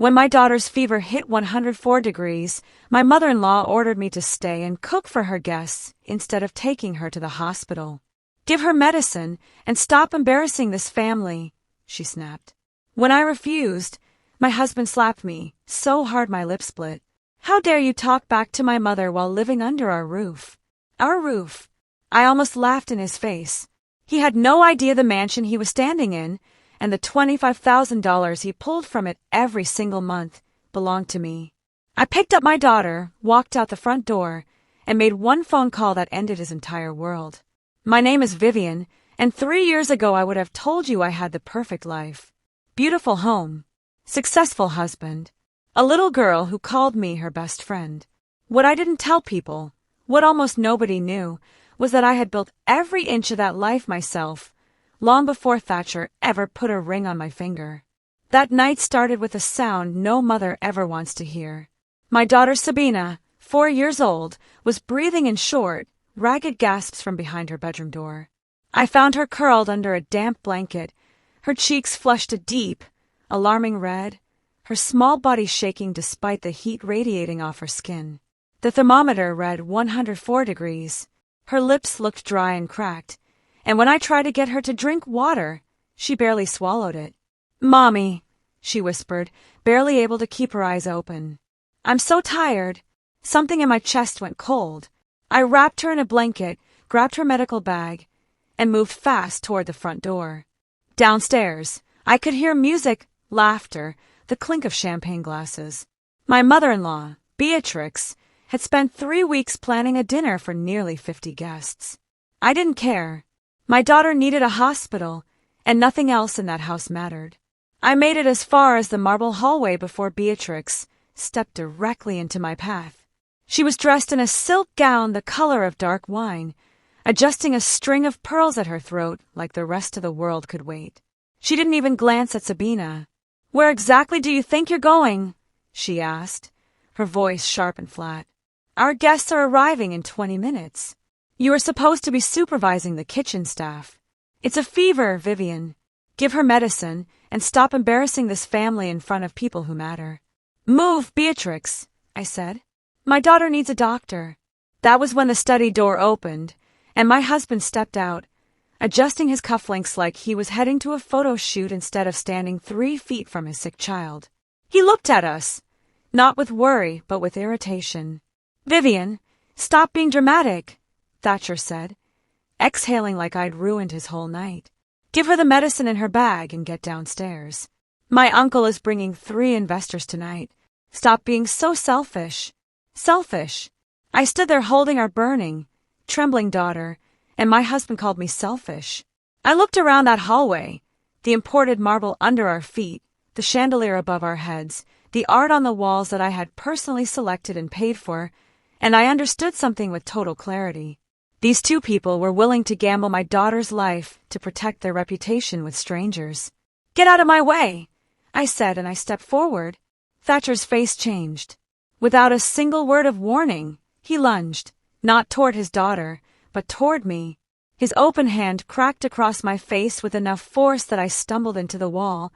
When my daughter's fever hit 104 degrees, my mother-in-law ordered me to stay and cook for her guests instead of taking her to the hospital. "Give her medicine and stop embarrassing this family," she snapped. When I refused, my husband slapped me so hard my lip split. "How dare you talk back to my mother while living under our roof?" Our roof. I almost laughed in his face. He had no idea the mansion he was standing in, and the $25,000 he pulled from it every single month, belonged to me. I picked up my daughter, walked out the front door, and made one phone call that ended his entire world. "My name is Vivienne, and 3 years ago I would have told you I had the perfect life. Beautiful home. Successful husband. A little girl who called me her best friend. What I didn't tell people, what almost nobody knew, was that I had built every inch of that life myself, long before Thatcher ever put a ring on my finger. That night started with a sound no mother ever wants to hear. My daughter Sabina, 4 years old, was breathing in short, ragged gasps from behind her bedroom door. I found her curled under a damp blanket, her cheeks flushed a deep, alarming red, her small body shaking despite the heat radiating off her skin. The thermometer read 104 degrees. Her lips looked dry and cracked, and when I tried to get her to drink water, she barely swallowed it. "Mommy," she whispered, barely able to keep her eyes open. "I'm so tired." Something in my chest went cold. I wrapped her in a blanket, grabbed her medical bag, and moved fast toward the front door. Downstairs, I could hear music, laughter, the clink of champagne glasses. My mother-in-law, Beatrix, had spent 3 weeks planning a dinner for nearly 50 guests. I didn't care. My daughter needed a hospital, and nothing else in that house mattered. I made it as far as the marble hallway before Beatrix stepped directly into my path. She was dressed in a silk gown the color of dark wine, adjusting a string of pearls at her throat like the rest of the world could wait. She didn't even glance at Sabina. "Where exactly do you think you're going?" she asked, her voice sharp and flat. "Our guests are arriving in 20 minutes. You are supposed to be supervising the kitchen staff. It's a fever, Vivienne. Give her medicine and stop embarrassing this family in front of people who matter." "Move, Beatrix," I said. "My daughter needs a doctor." That was when the study door opened, and my husband stepped out, adjusting his cufflinks like he was heading to a photo shoot instead of standing 3 feet from his sick child. He looked at us, not with worry, but with irritation. "Vivienne, stop being dramatic," Thatcher said, exhaling like I'd ruined his whole night. "Give her the medicine in her bag and get downstairs. My uncle is bringing 3 investors tonight. Stop being so selfish." Selfish. I stood there holding our burning, trembling daughter, and my husband called me selfish. I looked around that hallway, the imported marble under our feet, the chandelier above our heads, the art on the walls that I had personally selected and paid for, and I understood something with total clarity. These 2 people were willing to gamble my daughter's life to protect their reputation with strangers. "Get out of my way," I said, and I stepped forward. Thatcher's face changed. Without a single word of warning, he lunged, not toward his daughter, but toward me. His open hand cracked across my face with enough force that I stumbled into the wall,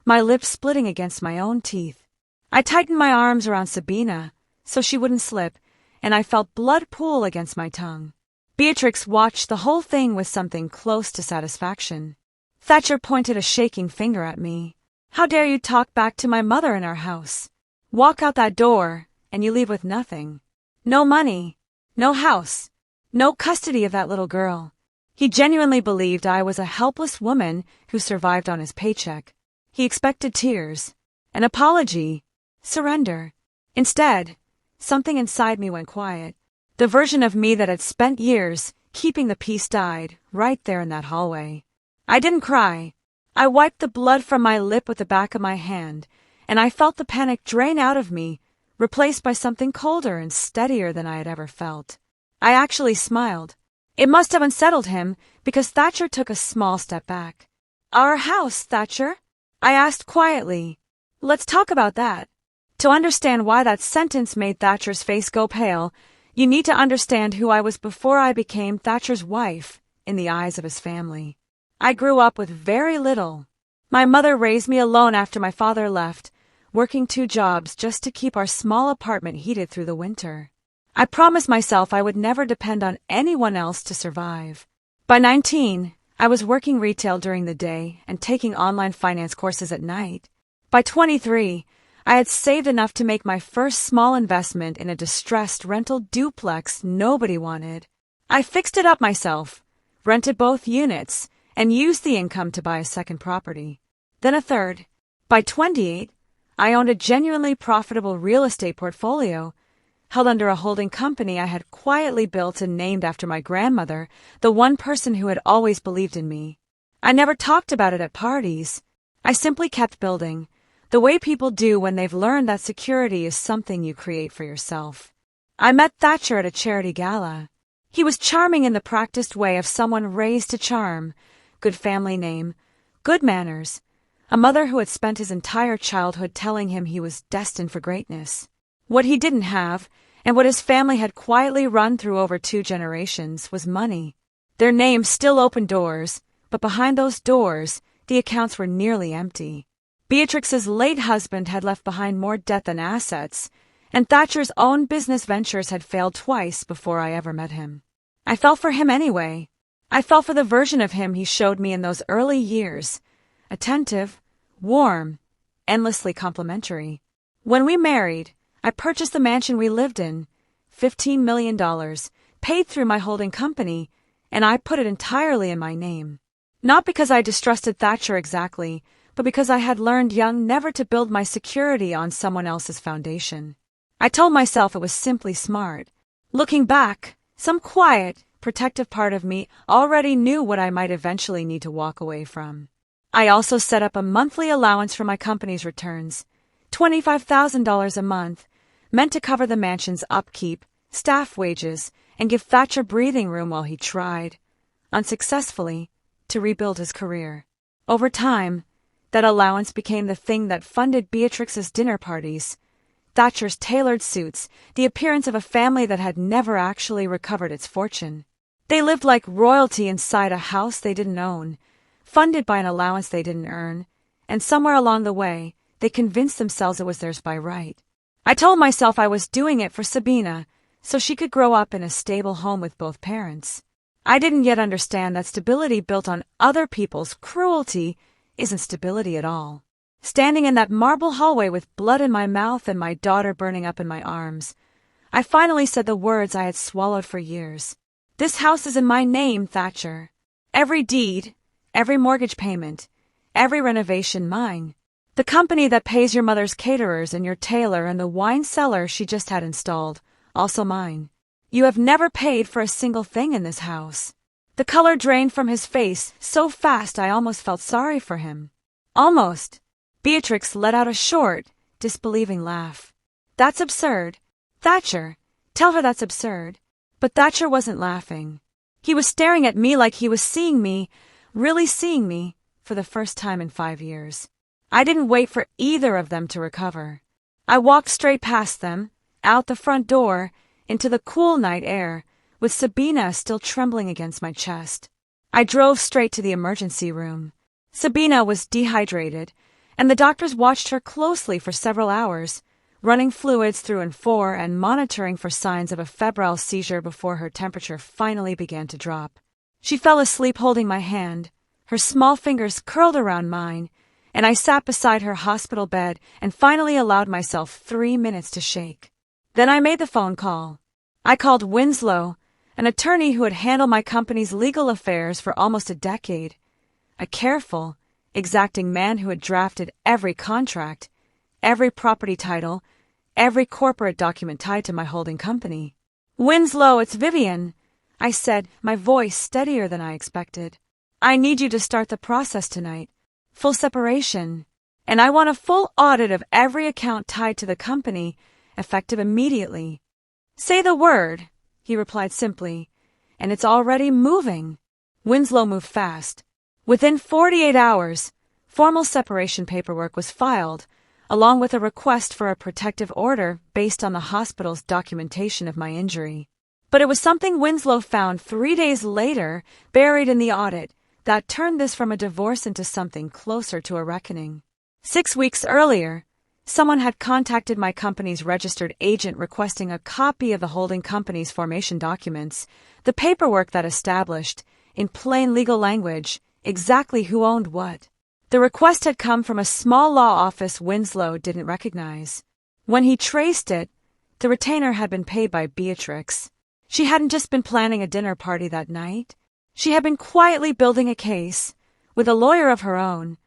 my lips splitting against my own teeth. I tightened my arms around Sabina so she wouldn't slip, and I felt blood pool against my tongue. Beatrix watched the whole thing with something close to satisfaction. Thatcher pointed a shaking finger at me. "How dare you talk back to my mother in our house? Walk out that door, and you leave with nothing. No money, no house, no custody of that little girl." He genuinely believed I was a helpless woman who survived on his paycheck. He expected tears, an apology, surrender. Instead, something inside me went quiet. The version of me that had spent years keeping the peace died right there in that hallway. I didn't cry. I wiped the blood from my lip with the back of my hand, and I felt the panic drain out of me, replaced by something colder and steadier than I had ever felt. I actually smiled. It must have unsettled him, because Thatcher took a small step back. "Our house, Thatcher?" I asked quietly. "Let's talk about that." To understand why that sentence made Thatcher's face go pale, you need to understand who I was before I became Thatcher's wife in the eyes of his family. I grew up with very little. My mother raised me alone after my father left, working 2 jobs just to keep our small apartment heated through the winter. I promised myself I would never depend on anyone else to survive. By 19, I was working retail during the day and taking online finance courses at night. By 23, I had saved enough to make my first small investment in a distressed rental duplex nobody wanted. I fixed it up myself, rented both units, and used the income to buy a second property, then a third. By 28, I owned a genuinely profitable real estate portfolio, held under a holding company I had quietly built and named after my grandmother, the one person who had always believed in me. I never talked about it at parties. I simply kept building, the way people do when they've learned that security is something you create for yourself. I met Thatcher at a charity gala. He was charming in the practiced way of someone raised to charm, good family name, good manners, a mother who had spent his entire childhood telling him he was destined for greatness. What he didn't have, and what his family had quietly run through over 2 generations, was money. Their names still opened doors, but behind those doors, the accounts were nearly empty. Beatrix's late husband had left behind more debt than assets, and Thatcher's own business ventures had failed twice before I ever met him. I fell for him anyway. I fell for the version of him he showed me in those early years, attentive, warm, endlessly complimentary. When we married, I purchased the mansion we lived in, $15 million, paid through my holding company, and I put it entirely in my name. Not because I distrusted Thatcher exactly, but because I had learned young never to build my security on someone else's foundation. I told myself it was simply smart. Looking back, some quiet, protective part of me already knew what I might eventually need to walk away from. I also set up a monthly allowance for my company's returns, $25,000 a month, meant to cover the mansion's upkeep, staff wages, and give Thatcher breathing room while he tried, unsuccessfully, to rebuild his career. Over time, that allowance became the thing that funded Beatrix's dinner parties, Thatcher's tailored suits, the appearance of a family that had never actually recovered its fortune. They lived like royalty inside a house they didn't own, funded by an allowance they didn't earn, and somewhere along the way, they convinced themselves it was theirs by right. I told myself I was doing it for Sabina, so she could grow up in a stable home with both parents. I didn't yet understand that stability built on other people's cruelty isn't stability at all. Standing in that marble hallway with blood in my mouth and my daughter burning up in my arms, I finally said the words I had swallowed for years. This house is in my name, Thatcher. Every deed, every mortgage payment, every renovation mine. The company that pays your mother's caterers and your tailor and the wine cellar she just had installed, also mine. You have never paid for a single thing in this house. The color drained from his face so fast I almost felt sorry for him. Almost. Beatrix let out a short, disbelieving laugh. That's absurd. Thatcher, tell her that's absurd. But Thatcher wasn't laughing. He was staring at me like he was seeing me, really seeing me, for the first time in 5 years. I didn't wait for either of them to recover. I walked straight past them, out the front door, into the cool night air, with Sabina still trembling against my chest. I drove straight to the emergency room. Sabina was dehydrated, and the doctors watched her closely for several hours, running fluids through and for and monitoring for signs of a febrile seizure before her temperature finally began to drop. She fell asleep holding my hand, her small fingers curled around mine, and I sat beside her hospital bed and finally allowed myself 3 minutes to shake. Then I made the phone call. I called Winslow, an attorney who had handled my company's legal affairs for almost a decade, a careful, exacting man who had drafted every contract, every property title, every corporate document tied to my holding company. Winslow, it's Vivienne, I said, my voice steadier than I expected. I need you to start the process tonight. Full separation. And I want a full audit of every account tied to the company, effective immediately. Say the word, he replied simply, and it's already moving. Winslow moved fast. Within 48 hours, formal separation paperwork was filed, along with a request for a protective order based on the hospital's documentation of my injury. But it was something Winslow found 3 days later, buried in the audit, that turned this from a divorce into something closer to a reckoning. 6 weeks earlier, Someone had contacted my company's registered agent requesting a copy of the holding company's formation documents, the paperwork that established, in plain legal language, exactly who owned what. The request had come from a small law office Winslow didn't recognize. When he traced it, the retainer had been paid by Beatrix. She hadn't just been planning a dinner party that night. She had been quietly building a case, with a lawyer of her own,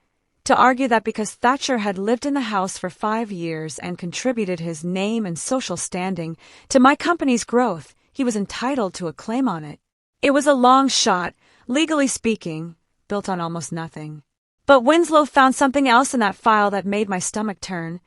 to argue that because Thatcher had lived in the house for 5 years and contributed his name and social standing to my company's growth, he was entitled to a claim on it. It was a long shot, legally speaking, built on almost nothing. But Winslow found something else in that file that made my stomach turn.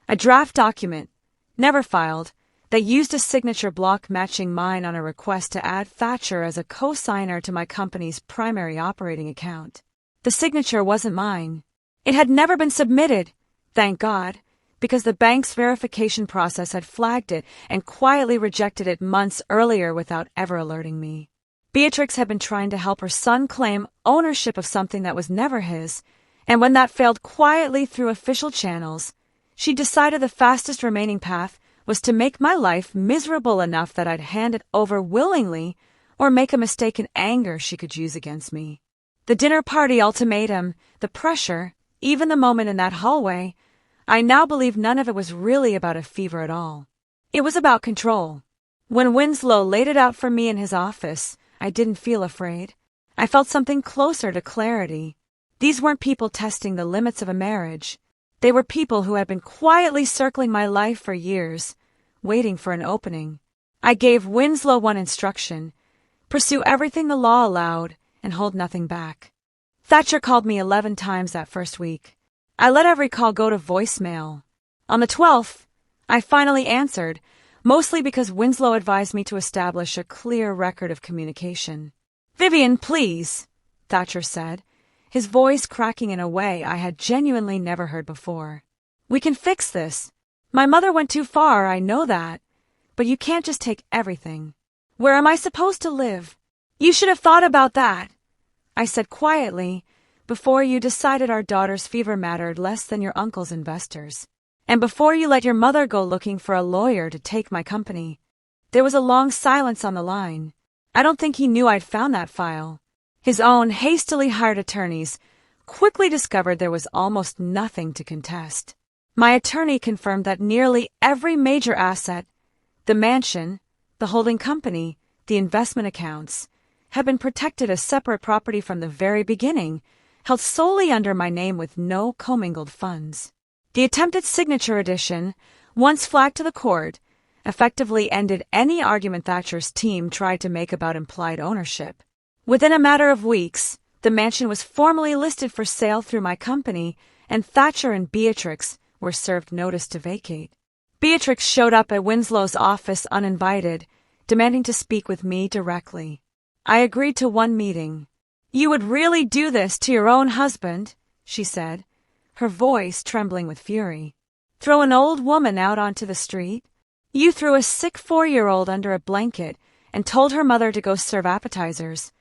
A draft document, never filed, that used a signature block matching mine on a request to add Thatcher as a co-signer to my company's primary operating account. The signature wasn't mine. It had never been submitted, thank God, because the bank's verification process had flagged it and quietly rejected it months earlier without ever alerting me. Beatrix had been trying to help her son claim ownership of something that was never his, and when that failed quietly through official channels, she decided the fastest remaining path was to make my life miserable enough that I'd hand it over willingly or make a mistake in anger she could use against me. The dinner party ultimatum, the pressure, even the moment in that hallway, I now believe none of it was really about a fever at all. It was about control. When Winslow laid it out for me in his office, I didn't feel afraid. I felt something closer to clarity. These weren't people testing the limits of a marriage. They were people who had been quietly circling my life for years, waiting for an opening. I gave Winslow one instruction: pursue everything the law allowed and hold nothing back. Thatcher called me 11 times that first week. I let every call go to voicemail. On the 12th, I finally answered, mostly because Winslow advised me to establish a clear record of communication. "Vivienne, please," Thatcher said, his voice cracking in a way I had genuinely never heard before. "We can fix this. My mother went too far, I know that. But you can't just take everything. Where am I supposed to live? You should have thought about that," I said quietly, "before you decided our daughter's fever mattered less than your uncle's investors. And before you let your mother go looking for a lawyer to take my company." There was a long silence on the line. I don't think he knew I'd found that file. His own hastily hired attorneys quickly discovered there was almost nothing to contest. My attorney confirmed that nearly every major asset, the mansion, the holding company, the investment accounts, had been protected as separate property from the very beginning, held solely under my name with no commingled funds. The attempted signature edition, once flagged to the court, effectively ended any argument Thatcher's team tried to make about implied ownership. Within a matter of weeks, the mansion was formally listed for sale through my company, and Thatcher and Beatrix were served notice to vacate. Beatrix showed up at Winslow's office uninvited, demanding to speak with me directly. I agreed to one meeting. "You would really do this to your own husband?" she said, her voice trembling with fury. "Throw an old woman out onto the street? You threw a sick 4-year-old under a blanket and told her mother to go serve appetizers,"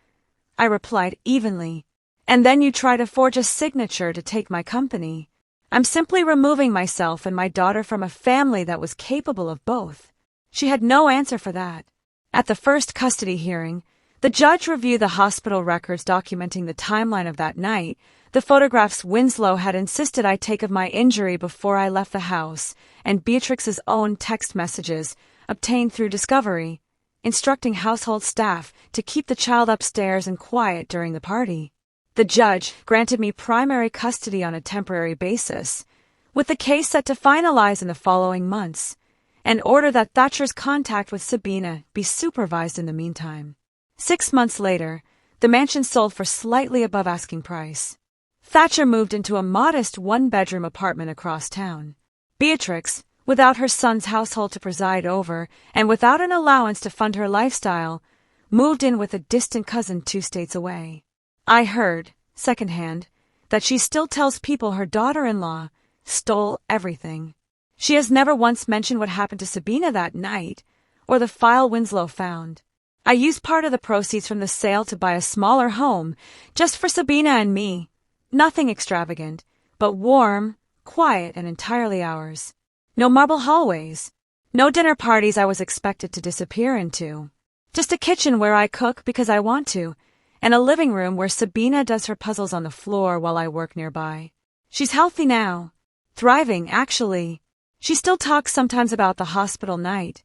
I replied evenly. "And then you try to forge a signature to take my company. I'm simply removing myself and my daughter from a family that was capable of both." She had no answer for that. At the first custody hearing, the judge reviewed the hospital records documenting the timeline of that night, the photographs Winslow had insisted I take of my injury before I left the house, and Beatrix's own text messages, obtained through discovery, instructing household staff to keep the child upstairs and quiet during the party. The judge granted me primary custody on a temporary basis, with the case set to finalize in the following months, and ordered that Thatcher's contact with Sabina be supervised in the meantime. 6 months later, the mansion sold for slightly above asking price. Thatcher moved into a modest 1-bedroom apartment across town. Beatrix, without her son's household to preside over and without an allowance to fund her lifestyle, moved in with a distant cousin 2 states away. I heard, secondhand, that she still tells people her daughter-in-law stole everything. She has never once mentioned what happened to Sabina that night, or the file Winslow found. I used part of the proceeds from the sale to buy a smaller home, just for Sabina and me. Nothing extravagant, but warm, quiet and entirely ours. No marble hallways. No dinner parties I was expected to disappear into. Just a kitchen where I cook because I want to, and a living room where Sabina does her puzzles on the floor while I work nearby. She's healthy now. Thriving, actually. She still talks sometimes about the hospital night.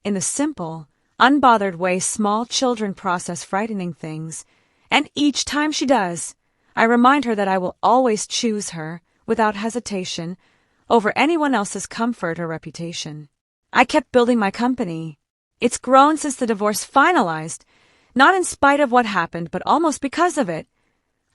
In the simple, unbothered way small children process frightening things, and each time she does, I remind her that I will always choose her, without hesitation, over anyone else's comfort or reputation. I kept building my company. It's grown since the divorce finalized, not in spite of what happened, but almost because of it.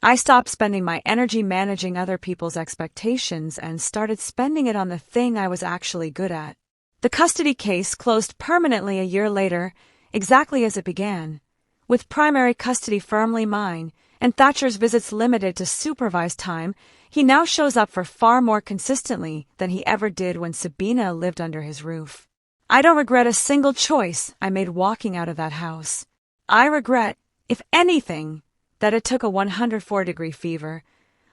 I stopped spending my energy managing other people's expectations and started spending it on the thing I was actually good at. The custody case closed permanently a year later, exactly as it began, with primary custody firmly mine and Thatcher's visits limited to supervised time. He now shows up for far more consistently than he ever did when Sabina lived under his roof. I don't regret a single choice I made walking out of that house. I regret, if anything, that it took a 104-degree fever,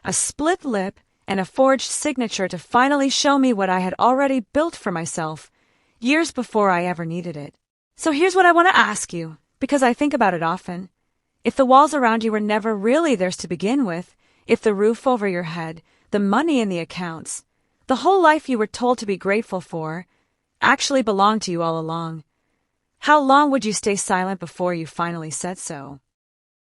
a split lip, and a forged signature to finally show me what I had already built for myself, years before I ever needed it. So here's what I want to ask you, because I think about it often. If the walls around you were never really theirs to begin with, if the roof over your head, the money in the accounts, the whole life you were told to be grateful for, actually belonged to you all along, how long would you stay silent before you finally said so?